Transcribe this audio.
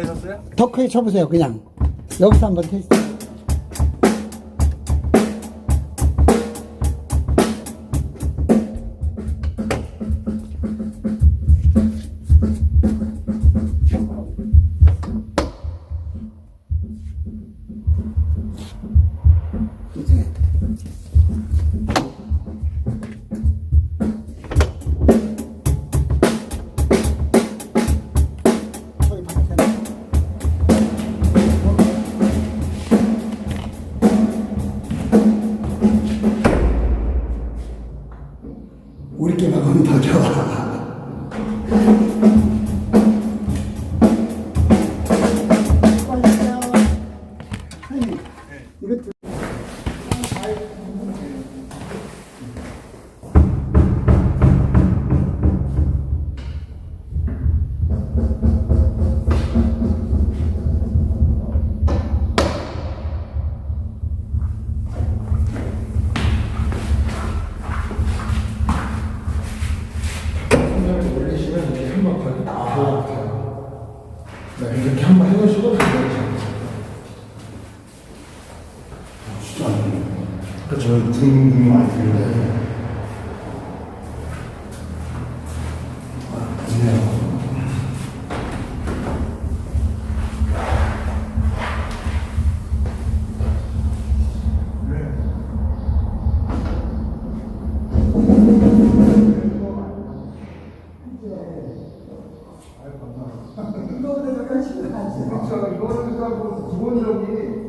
되셨어요? 더 크게 쳐보세요. 그냥 여기서 한번 테스트. 우리끼리 하면 더 좋아. 올리시면 이렇게 한번 거기 나와요. 네, 이렇게 한번 해보시고 진짜 안 돼. 그렇죠. 등이 많이 들려요. 좋네요. 그렇죠. 이거는 기본적인